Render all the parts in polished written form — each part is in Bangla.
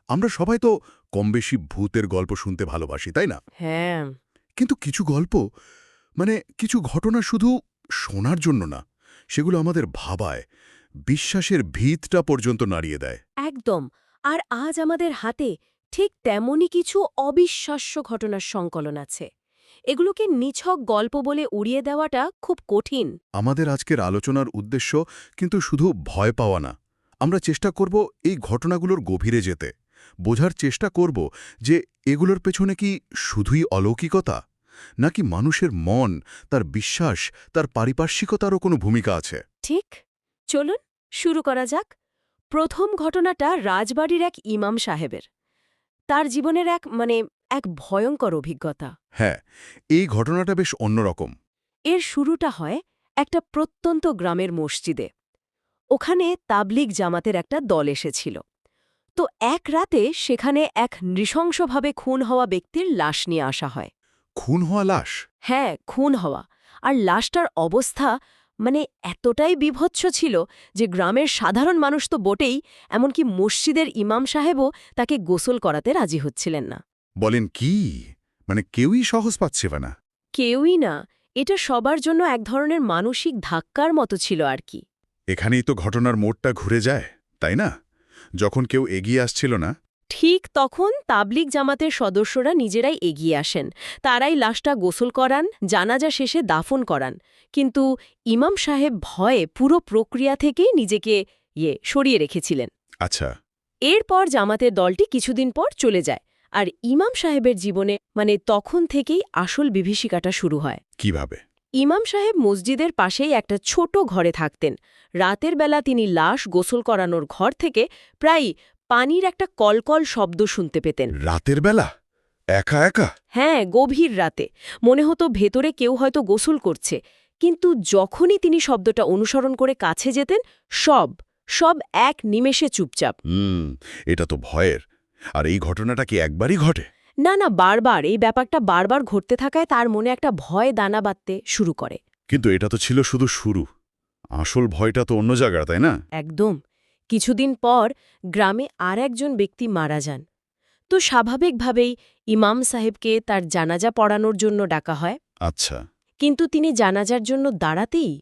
আমরা সবাই তো কমবেশি ভূতের গল্প শুনতে ভালোবাসি, তাই না? হ্যাঁ। কিন্তু কিছু গল্প কিছু ঘটনা শুধু শোনার জন্য না, সেগুলো আমাদের ভাবায়, বিশ্বাসের ভিতটা পর্যন্ত নাড়িয়ে দেয়। একদম। আর আজ আমাদের হাতে ঠিক তেমনই কিছু অবিশ্বাস্য ঘটনার সংকলন আছে। এগুলোকে নিছক গল্প বলে উড়িয়ে দেওয়াটা খুব কঠিন। আমাদের আজকের আলোচনার উদ্দেশ্য কিন্তু শুধু ভয় পাওয়া না। আমরা চেষ্টা করব এই ঘটনাগুলোর গভীরে যেতে, বোঝার চেষ্টা করব যে এগুলোর পেছনে কি শুধুই অলৌকিকতা, নাকি মানুষের মন, তার বিশ্বাস, তার পারিপার্শ্বিকতারও কোনো ভূমিকা আছে। ঠিক। চলুন শুরু করা যাক। প্রথম ঘটনাটা রাজবাড়ির এক ইমাম সাহেবের। তার জীবনের এক ভয়ঙ্কর অভিজ্ঞতা। হ্যাঁ, এই ঘটনাটা বেশ অন্যরকম। এর শুরুটা হয় একটা প্রত্যন্ত গ্রামের মসজিদে। ওখানে তাবলিগ জামাতের একটা দল এসেছিল। তো এক রাতে সেখানে এক নৃশংসভাবে খুন হওয়া ব্যক্তির লাশ নিয়ে আসা হয়। খুন হওয়া লাশ? হ্যাঁ, খুন হওয়া। আর লাশটার অবস্থা এতটাই বীভৎস ছিল যে গ্রামের সাধারণ মানুষ তো বটেই, এমনকি মসজিদের ইমাম সাহেবও তাকে গোসল করাতে রাজি হচ্ছিলেন না। বলেন কি? কেউই সহজ পাচ্ছে না? কেউই না। এটা সবার জন্য এক ধরনের মানসিক ধাক্কার মতো ছিল আর কি। এখানেই তো ঘটনার মোড়টা ঘুরে যায়, তাই না? যখন কেউ এগিয়ে আসছিল না। ঠিক তখন তাবলিগ জামাতের সদস্যরা নিজেরাই এগিয়ে আসেন। তারাই লাশটা গোসল করান, জানাজা শেষে দাফন করান। কিন্তু ইমাম সাহেব ভয়ে পুরো প্রক্রিয়া থেকেই নিজেকে সরিয়ে রেখেছিলেন। আচ্ছা। এরপর জামাতের দলটি কিছুদিন পর চলে যায়। আর ইমাম সাহেবের জীবনে তখন থেকেই আসল বিভীষিকাটা শুরু হয়। কিভাবে? ইমাম সাহেব মসজিদের পাশেই একটা ছোট ঘরে থাকতেন। রাতের বেলা তিনি লাশ গোসল করানোর ঘর থেকে প্রায় পানির একটা কলকল শব্দ শুনতে পেতেন। রাতের বেলা? একা একা? হ্যাঁ, গভীর রাতে। মনে হতো ভেতরে কেউ হয়তো গোসল করছে। কিন্তু যখনই তিনি শব্দটা অনুসরণ করে কাছে যেতেন, সব সব এক নিমেষে চুপচাপ। এটা তো ভয়ের। আর এই ঘটনাটা কি একবারই ঘটে? না না, বারবার এই ব্যাপারটা বারবার ঘটতে থাকায় তার মনে একটা ভয় দানা বাঁধতে শুরু করে। কিন্তু এটা তো ছিল শুধু শুরু। আসল ভয়টা তো অন্য জায়গার, তাই না? একদম। কিছুদিন পর গ্রামে আর একজন ব্যক্তি মারা যান। তো স্বাভাবিকভাবেই ইমাম সাহেবকে তার জানাজা পড়ানোর জন্য ডাকা হয়। আচ্ছা। কিন্তু তিনি জানাজার জন্য দাঁড়াতেই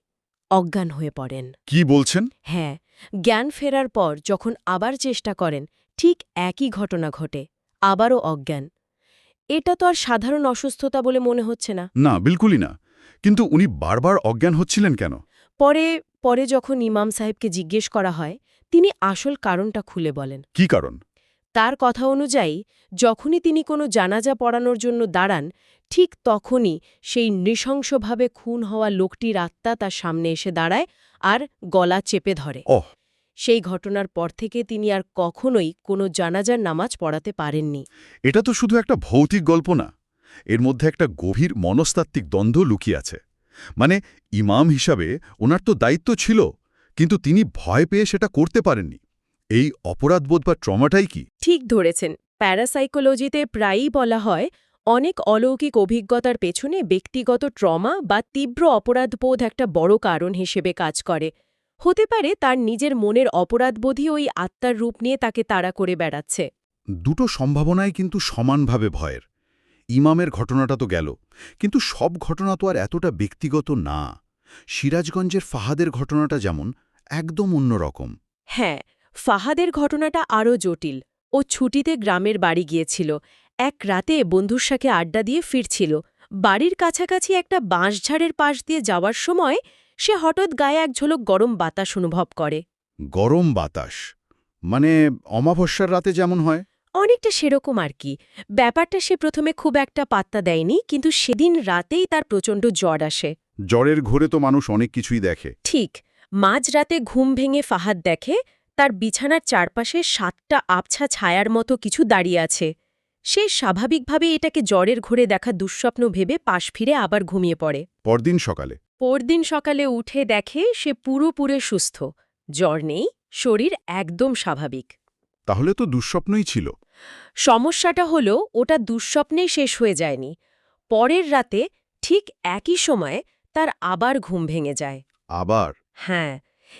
অজ্ঞান হয়ে পড়েন। কি বলছেন? হ্যাঁ, জ্ঞান ফেরার পর যখন আবার চেষ্টা করেন, ঠিক একই ঘটনা ঘটে। আবারও অজ্ঞান। এটা তো আর সাধারণ অসুস্থতা বলে মনে হচ্ছে না। না, বিলকুলই না। কিন্তু উনি বারবার অজ্ঞান হচ্ছিলেন কেন? পরে পরে যখন ইমাম সাহেবকে জিজ্ঞেস করা হয়, তিনি আসল কারণটা খুলে বলেন। কি কারণ? তার কথা অনুযায়ী যখনই তিনি কোনো জানাজা পড়ানোর জন্য দাঁড়ান, ঠিক তখনই সেই নৃশংসভাবে খুন হওয়া লোকটির আত্মা তার সামনে এসে দাঁড়ায় আর গলা চেপে ধরে। ওহ! সেই ঘটনার পর থেকে তিনি আর কখনোই কোনো জানাজার নামাজ পড়াতে পারেননি। এটা তো শুধু একটা ভৌতিক গল্প না। এর মধ্যে একটা গভীর মনস্তাত্ত্বিক দ্বন্দ্ব লুকিয়ে আছে। ইমাম হিসাবে ওনার তো দায়িত্ব ছিল, কিন্তু তিনি ভয় পেয়ে সেটা করতে পারেননি। এই অপরাধবোধ বা ট্রমাটাই কি? ঠিক ধরেছেন। প্যারাসাইকোলজিতে প্রায়ই বলা হয়, অনেক অলৌকিক অভিজ্ঞতার পেছনে ব্যক্তিগত ট্রমা বা তীব্র অপরাধবোধ একটা বড় কারণ হিসেবে কাজ করে। হতে পারে তার নিজের মনের অপরাধবোধই ওই আত্মার রূপ নিয়ে তাকে তাড়া করে বেড়াচ্ছে। দুটো সম্ভাবনাই কিন্তু সমানভাবে ভয়ের। ইমামের ঘটনাটা তো গেল, কিন্তু সব ঘটনা তো আর এতটা ব্যক্তিগত না। সিরাজগঞ্জের ফাহাদের ঘটনাটা যেমন একদম অন্যরকম। হ্যাঁ, ফাহাদের ঘটনাটা আরও জটিল। ও ছুটিতে গ্রামের বাড়ি গিয়েছিল। এক রাতে বন্ধুর সাথে আড্ডা দিয়ে ফিরছিল। বাড়ির কাছাকাছি একটা বাঁশঝাড়ের পাশ দিয়ে যাওয়ার সময় সে হঠাৎ গায়ে এক ঝলক গরম বাতাস অনুভব করে। গরম বাতাস? অমাবস্যার রাতে যেমন হয়? অনেকটা সেরকম আর কি। ব্যাপারটা সে প্রথমে খুব একটা পাত্তা দেয়নি, কিন্তু সেদিন রাতেই তার প্রচণ্ড জ্বর আসে। জ্বরের ঘোরে তো মানুষ অনেক কিছুই দেখে। ঠিক। মাঝরাতে ঘুম ভেঙে ফাহাদ দেখে তার বিছানার চারপাশে 7টা আবছা ছায়ার মতো কিছু দাঁড়িয়ে আছে। সে স্বাভাবিকভাবে এটাকে জ্বরের ঘোরে দেখা দুঃস্বপ্ন ভেবে পাশ ফিরে আবার ঘুমিয়ে পড়ে। পরদিন সকালে উঠে দেখে সে পুরোপুরি সুস্থ। জ্বর নেই, শরীর একদম স্বাভাবিক। তাহলে তো দুঃস্বপ্নই ছিল। সমস্যাটা হলো ওটা দুঃস্বপ্নেই শেষ হয়ে যায়নি। পরের রাতে ঠিক একই সময়ে তার আবার ঘুম ভেঙে যায়। আবার? হ্যাঁ,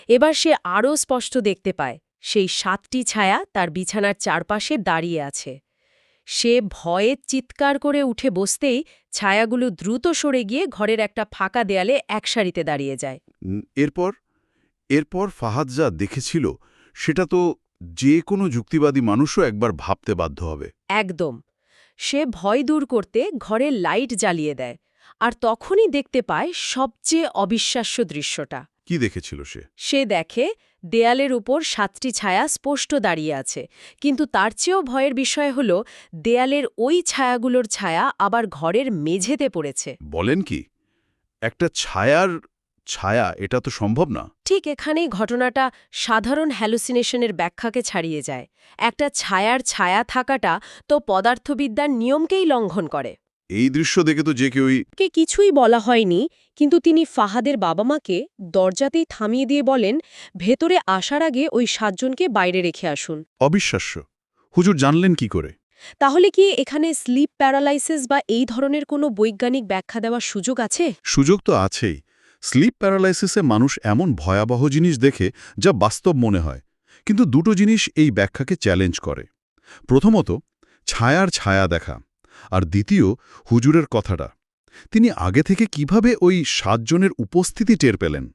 এবার সে আরও স্পষ্ট দেখতে পায়। সেই 7টি ছায়া তার বিছানার চারপাশে দাঁড়িয়ে আছে। সে ভয়ে চিৎকার করে উঠে বসতেই ছায়াগুলো দ্রুত সরে গিয়ে ঘরের একটা ফাঁকা দেয়ালে একসারিতে দাঁড়িয়ে যায়। এরপর এরপর ফাহাদ যা দেখেছিল সেটা তো যে কোনো যুক্তিবাদী মানুষও একবার ভাবতে বাধ্য হবে। একদম। সে ভয় দূর করতে ঘরের লাইট জ্বালিয়ে দেয়, আর তখনই দেখতে পায় সবচেয়ে অবিশ্বাস্য দৃশ্যটা। কি দেখেছিল সে? সে দেখে দেয়ালের উপর 7টি ছায়া স্পষ্ট দাঁড়িয়ে আছে, কিন্তু তার চেয়েও ভয়ের বিষয় হল দেয়ালের ওই ছায়াগুলোর ছায়া আবার ঘরের মেঝেতে পড়েছে। বলেন কি? একটা ছায়ার ছায়া, এটা তো সম্ভব না। ঠিক এখানেই ঘটনাটা সাধারণ হ্যালুসিনেশনের ব্যাখ্যাকে ছাড়িয়ে যায়। একটা ছায়ার ছায়া থাকাটা তো পদার্থবিদ্যার নিয়মকেই লঙ্ঘন করে। এই দৃশ্য দেখে তো যে কেউই কে কিছুই বলা হয়নি, কিন্তু তিনি ফাহাদের বাবা মাকে দরজাতেই থামিয়ে দিয়ে বলেন, ভেতরে আসার আগে ওই 7 জনকে বাইরে রেখে আসুন। অবিশ্বাস্য। হুজুর জানলেন কি করে? তাহলে কি এখানে স্লিপ প্যারালাইসিস বা এই ধরনের কোনো বৈজ্ঞানিক ব্যাখ্যা দেওয়ার সুযোগ আছে? সুযোগ তো আছেই। স্লিপ প্যারালাইসিসে মানুষ এমন ভয়াবহ জিনিস দেখে যা বাস্তব মনে হয়, কিন্তু দুটো জিনিস এই ব্যাখ্যাকে চ্যালেঞ্জ করে। প্রথমত, ছায়ার ছায়া দেখা, আর দ্বিতীয়, হুজুরের কথাটা। তিনি আগে থেকে কিভাবে ওই 7 জনের উপস্থিতি টের পেলেন?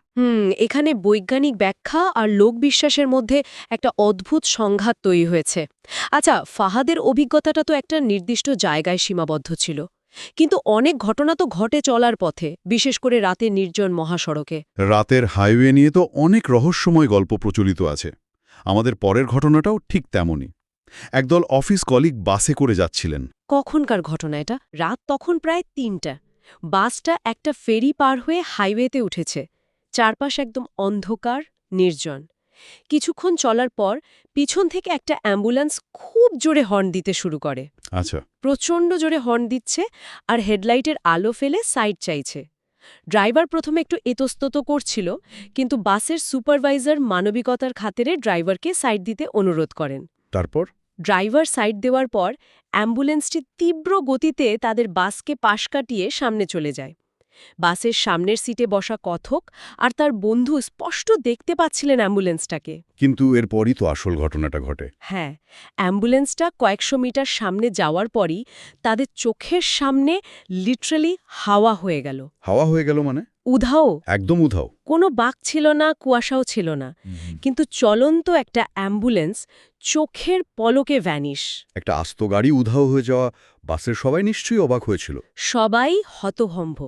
এখানে বৈজ্ঞানিক ব্যাখ্যা আর লোকবিশ্বাসের মধ্যে একটা অদ্ভুত সংঘাত তৈরি হয়েছে। আচ্ছা, ফাহাদের অভিজ্ঞতাটা তো একটা নির্দিষ্ট জায়গায় সীমাবদ্ধ ছিল, কিন্তু অনেক ঘটনা তো ঘটে চলার পথে, বিশেষ করে রাতে নির্জন মহাসড়কে। রাতের হাইওয়ে নিয়ে তো অনেক রহস্যময় গল্প প্রচলিত আছে। আমাদের পরের ঘটনাটাও ঠিক তেমনই। একদল অফিস কলিগ বাসে করে যাচ্ছিলেন। কখনকার ঘটনা এটা? রাত তখন প্রায় 3টা। বাসটা একটা ফেরি পার হয়ে হাইওয়েতে উঠেছে। চারপাশ একদম অন্ধকার, নির্জন। কিছুক্ষণ চলার পর পিছন থেকে একটা অ্যাম্বুলেন্স খুব জোরে হর্ন দিতে শুরু করে। আচ্ছা। প্রচণ্ড জোরে হর্ন দিচ্ছে আর হেডলাইটের আলো ফেলে সাইড চাইছে। ড্রাইভার প্রথমে একটু এতস্তত করছিল, কিন্তু বাসের সুপারভাইজার মানবিকতার খাতিরে ড্রাইভারকে সাইড দিতে অনুরোধ করেন। তারপর? ড্রাইভার সাইড দেওয়ার পর অ্যাম্বুলেন্সটি তীব্র গতিতে তাদের বাসকে পাশ কাটিয়ে সামনে চলে যায়। বাসের সামনের সিটে বসা কথক আর তার বন্ধু স্পষ্ট দেখতে পাচ্ছিলেন অ্যাম্বুলেন্সটাকে। কিন্তু এরপরই তো আসল ঘটনাটা ঘটে। হ্যাঁ, অ্যাম্বুলেন্সটা কয়েকশো মিটার সামনে যাওয়ার পরই তাদের চোখের সামনে লিটারালি হাওয়া হয়ে গেল। হাওয়া হয়ে গেল মানে? উধাও। একদম উধাও। কোনো বাঁক ছিল না, কুয়াশাও ছিল না, কিন্তু চলন্ত একটা অ্যাম্বুলেন্স চোখের পলকে ভ্যানিশ। একটা আস্ত গাড়ি উধাও হয়ে যাওয়া, বাসের সবাই নিশ্চয়ই অবাক হয়েছিল। সবাই হতভম্ব।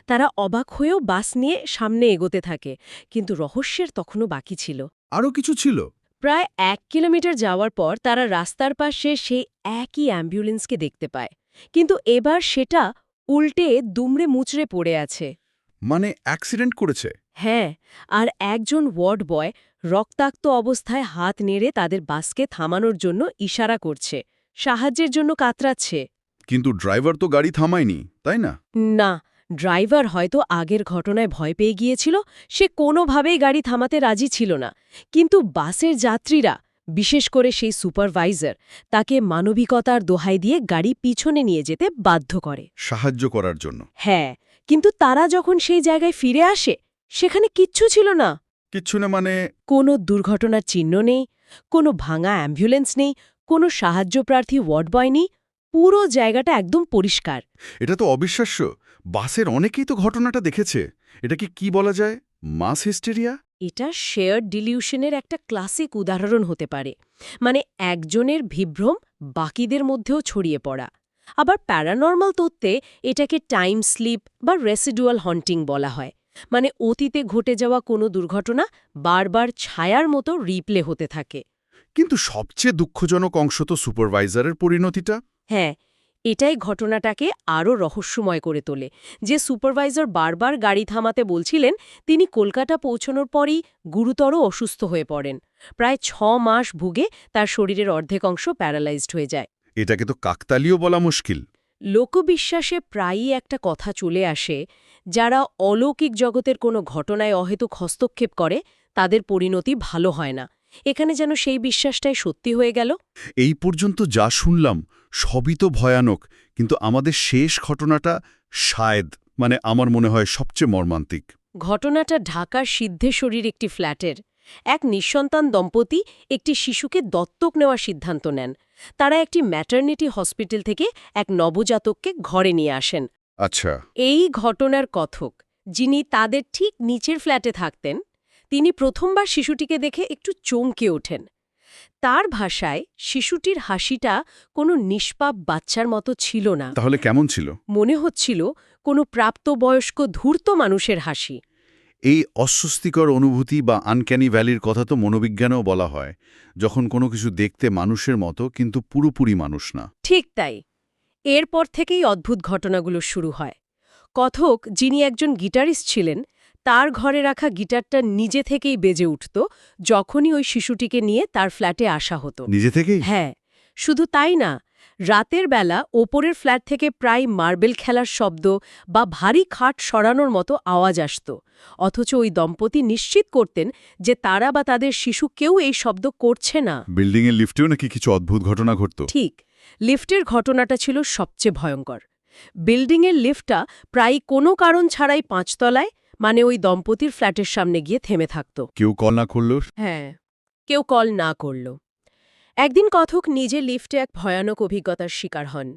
তারা অবাক হয়েও বাস নিয়ে সামনে এগোতে থাকে, কিন্তু রহস্যের তখনও বাকি ছিল। আরও কিছু ছিল। প্রায় 1 কিলোমিটার যাওয়ার পর তারা রাস্তার পাশে সেই একই অ্যাম্বুলেন্সকে দেখতে পায়, কিন্তু এবার সেটা উল্টে দুমড়ে মুচড়ে পড়ে আছে। মানে অ্যাক্সিডেন্ট করেছে? হ্যাঁ, আর একজন ওয়ার্ড বয় রক্তাক্ত অবস্থায় হাত নেড়ে তাদের বাসকে থামানোর জন্য ইশারা করছে, সাহায্যের জন্য কাতরাচ্ছে। কিন্তু ড্রাইভার তো গাড়ি থামায়নি, তাই না? না, ড্রাইভার হয়তো আগের ঘটনায় ভয় পেয়ে গিয়েছিল, সে কোনোভাবেই গাড়ি থামাতে রাজি ছিল না। কিন্তু বাসের যাত্রীরা, বিশেষ করে সেই সুপারভাইজার, তাকে মানবিকতার দোহাই দিয়ে গাড়ি পিছনে নিয়ে যেতে বাধ্য করে। সাহায্য করার জন্য? হ্যাঁ, কিন্তু তারা যখন সেই জায়গায় ফিরে আসে, সেখানে কিচ্ছু ছিল না। কিচ্ছু না মানে? কোনো দুর্ঘটনার চিহ্ন নেই, কোনো ভাঙা অ্যাম্বুলেন্স নেই, কোনো সাহায্যপ্রার্থী ওয়ার্ড বয় নেই। পুরো জায়গাটা একদম পরিষ্কার। এটা তো অবিশ্বাস্য। বাসের অনেকেই তো ঘটনাটা দেখেছে। এটা কি বলা যায়? মাস হিস্টেরিয়া? এটা শেয়ার্ড ডিলিউশনের একটা ক্লাসিক উদাহরণ হতে পারে। মানে একজনের বিভ্রম বাকিদের মধ্যেও ছড়িয়ে পড়া। আবার প্যারানর্মাল তত্ত্বে এটাকে টাইম স্লিপ বা রেসিডুয়াল হন্টিং বলা হয়। মানে অতীতে ঘটে যাওয়া কোনো দুর্ঘটনা বারবার ছায়ার মতো রিপ্লে হতে থাকে। কিন্তু সবচেয়ে দুঃখজনক অংশ তো সুপারভাইজারের পরিণতিটা। হ্যাঁ, এটাই ঘটনাটাকে আরও রহস্যময় করে তোলে। যে সুপারভাইজার বারবার গাড়ি থামাতে বলছিলেন, তিনি কলকাতা পৌঁছানোর পরই গুরুতর অসুস্থ হয়ে পড়েন। প্রায় 6 মাস ভুগে তার শরীরের অর্ধেক অংশ প্যারালাইজড হয়ে যায়। এটাকে তো কাকতালীয় বলা মুশকিল। লোকবিশ্বাসে প্রায়ই একটা কথা চলে আসে, যারা অলৌকিক জগতের কোনো ঘটনায় অহেতুক হস্তক্ষেপ করে তাদের পরিণতি ভালো হয় না। এখানে যেন সেই বিশ্বাসটাই সত্যি হয়ে গেল। এই পর্যন্ত যা শুনলাম সবই তো ভয়ানক, কিন্তু আমাদের শেষ ঘটনাটা শায়দ, মানে আমার মনে হয় সবচেয়ে মর্মান্তিক। ঘটনাটা ঢাকার সিদ্ধেশ্বরীর একটি ফ্ল্যাটের। এক নিঃসন্তান দম্পতি একটি শিশুকে দত্তক নেওয়ার সিদ্ধান্ত নেন। তারা একটি ম্যাটারনিটি হসপিটাল থেকে এক নবজাতককে ঘরে নিয়ে আসেন। আচ্ছা। এই ঘটনার কথক, যিনি তাদের ঠিক নিচের ফ্ল্যাটে থাকতেন, তিনি প্রথমবার শিশুটিকে দেখে একটু চমকে ওঠেন। তার ভাষায় শিশুটির হাসিটা কোনো নিষ্পাপ বাচ্চার মতো ছিল না। তাহলে কেমন ছিল? মনে হচ্ছিল কোনো প্রাপ্তবয়স্ক ধূর্ত মানুষের হাসি। এই অস্বস্তিকর অনুভূতি বা আনক্যানি ভ্যালির কথা তো মনোবিজ্ঞানেও বলা হয়, যখন কোনো কিছু দেখতে মানুষের মতো কিন্তু পুরোপুরি মানুষ না। ঠিক তাই। এরপর থেকেই অদ্ভুত ঘটনাগুলো শুরু হয়। কথক, যিনি একজন গিটারিস্ট ছিলেন, তার ঘরে রাখা গিটারটা নিজে থেকেই বেজে উঠত যখনই ওই শিশুটিকে নিয়ে তার ফ্ল্যাটে আসা হতো। নিজে থেকেই? হ্যাঁ, শুধু তাই না, রাতের বেলা ওপরের ফ্ল্যাট থেকে প্রায় মার্বেল খেলার শব্দ বা ভারী খাট সরানোর মতো আওয়াজ আসত। অথচ ওই দম্পতি নিশ্চিত করতেন যে তারা বা তাদের শিশু কেউ এই শব্দ করছে না। বিল্ডিংয়ের লিফটেও নাকি কিছু অদ্ভুত ঘটনা ঘটত? ঠিক, লিফটের ঘটনাটা ছিল সবচেয়ে ভয়ঙ্কর। বিল্ডিংয়ের লিফটটা প্রায় কোনো কারণ ছাড়াই ৫ তলায়, মানে ওই দম্পতির ফ্ল্যাটের সামনে গিয়ে থেমে থাকত। কেউ কল না করল? হ্যাঁ, কেউ কল না করল। একদিন কথক নিজে লিফটে এক ভয়ানক অভিজ্ঞতার শিকার হন।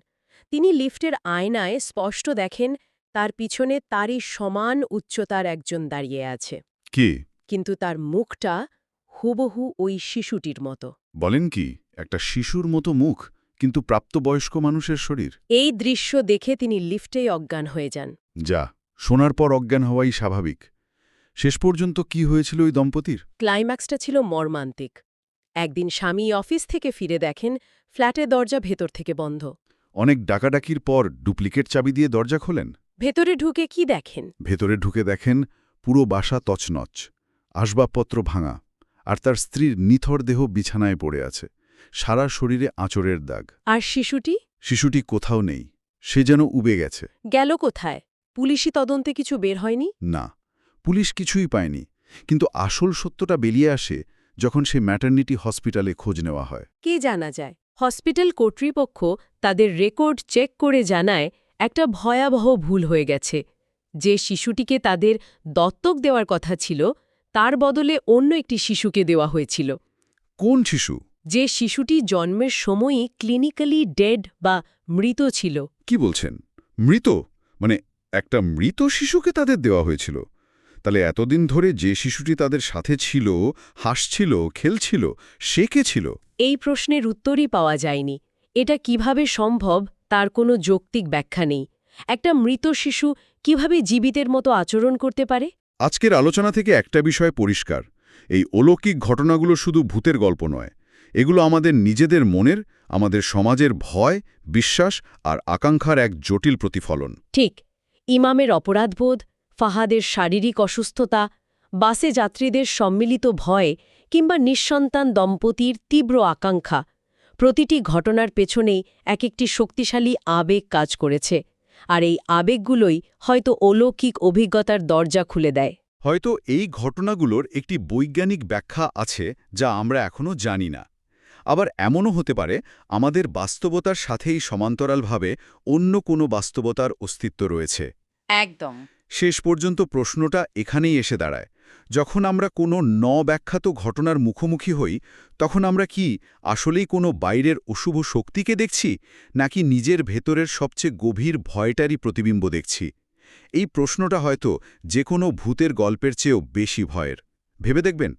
তিনি লিফটের আয়নায় স্পষ্ট দেখেন তার পিছনে তারই সমান উচ্চতার একজন দাঁড়িয়ে আছে। কি? কিন্তু তার মুখটা হুবহু ওই শিশুটির মতো। বলেন কি, একটা শিশুর মতো মুখ, কিন্তু প্রাপ্তবয়স্ক মানুষের শরীর? এই দৃশ্য দেখে তিনি লিফটেই অজ্ঞান হয়ে যান। যা, শোনার পর অজ্ঞান হওয়াই স্বাভাবিক। শেষ পর্যন্ত কি হয়েছিল ওই দম্পতির? ক্লাইম্যাক্সটা ছিল মর্মান্তিক। একদিন স্বামী অফিস থেকে ফিরে দেখেন ফ্ল্যাটের দরজা ভেতর থেকে বন্ধ। অনেক ডাকাডাকির পর ডুপ্লিকেট চাবি দিয়ে দরজা খোলেন। ভেতরে ঢুকে কি দেখেন? ভেতরে ঢুকে দেখেন পুরো বাসা তছনছ, আসবাবপত্র ভাঙা, আর তার স্ত্রীর নিথর দেহ বিছানায় পড়ে আছে, সারা শরীরে আঁচড়ের দাগ। আর শিশুটি? শিশুটি কোথাও নেই, সে যেন উবে গেছে। গেল কোথায়? পুলিশি তদন্তে কিছু বের হয়নি? না, পুলিশ কিছুই পায়নি, কিন্তু আসল সত্যটা বেরিয়ে আসে যখন সে ম্যাটারনিটি হসপিটালে খোঁজ নেওয়া হয়। কে জানা যায়? হসপিটাল কর্তৃপক্ষ তাদের রেকর্ড চেক করে জানায় একটা ভয়াবহ ভুল হয়ে গেছে। যে শিশুটিকে তাদের দত্তক দেওয়ার কথা ছিল, তার বদলে অন্য একটি শিশুকে দেওয়া হয়েছিল। কোন শিশু? যে শিশুটি জন্মের সময়ই ক্লিনিক্যালি ডেড বা মৃত ছিল। কি বলছেন? মৃত? মানে একটা মৃত শিশুকে তাদের দেওয়া হয়েছিল? তাহলে এতদিন ধরে যে শিশুটি তাদের সাথে ছিল, হাসছিল, খেলছিল, সে কে ছিল? এই প্রশ্নের উত্তরই পাওয়া যায়নি। এটা কিভাবে সম্ভব তার কোনো যৌক্তিক ব্যাখ্যা নেই। একটা মৃত শিশু কিভাবে জীবিতের মতো আচরণ করতে পারে? আজকের আলোচনা থেকে একটা বিষয় পরিষ্কার, এই অলৌকিক ঘটনাগুলো শুধু ভূতের গল্প নয়, এগুলো আমাদের নিজেদের মনের, আমাদের সমাজের ভয়, বিশ্বাস আর আকাঙ্ক্ষার এক জটিল প্রতিফলন। ঠিক, ইমামের অপরাধবোধ, ফাহাদের শারীরিক অসুস্থতা, বাসে যাত্রীদের সম্মিলিত ভয় কিংবা নিঃসন্তান দম্পতির তীব্র আকাঙ্ক্ষা, প্রতিটি ঘটনার পেছনেই এক একটি শক্তিশালী আবেগ কাজ করেছে। আর এই আবেগগুলোই হয়তো অলৌকিক অভিজ্ঞতার দরজা খুলে দেয়। হয়তো এই ঘটনাগুলোর একটি বৈজ্ঞানিক ব্যাখ্যা আছে যা আমরা এখনও জানি না। আবার এমনও হতে পারে আমাদের বাস্তবতার সাথেই সমান্তরালভাবে অন্য কোনো বাস্তবতার অস্তিত্ব রয়েছে। একদম। শেষ পর্যন্ত প্রশ্নটা এখানেই এসে দাঁড়ায়, যখন আমরা কোনো ব্যাখ্যাত ঘটনার মুখোমুখি হই, তখন আমরা কি আসলেই কোনো বাইরের অশুভ শক্তিকে দেখছি, নাকি নিজের ভেতরের সবচেয়ে গভীর ভয়টারই প্রতিবিম্ব দেখছি? এই প্রশ্নটা হয়তো যে কোনো ভূতের গল্পের চেয়েও বেশি ভয়ের। ভেবে দেখবেন।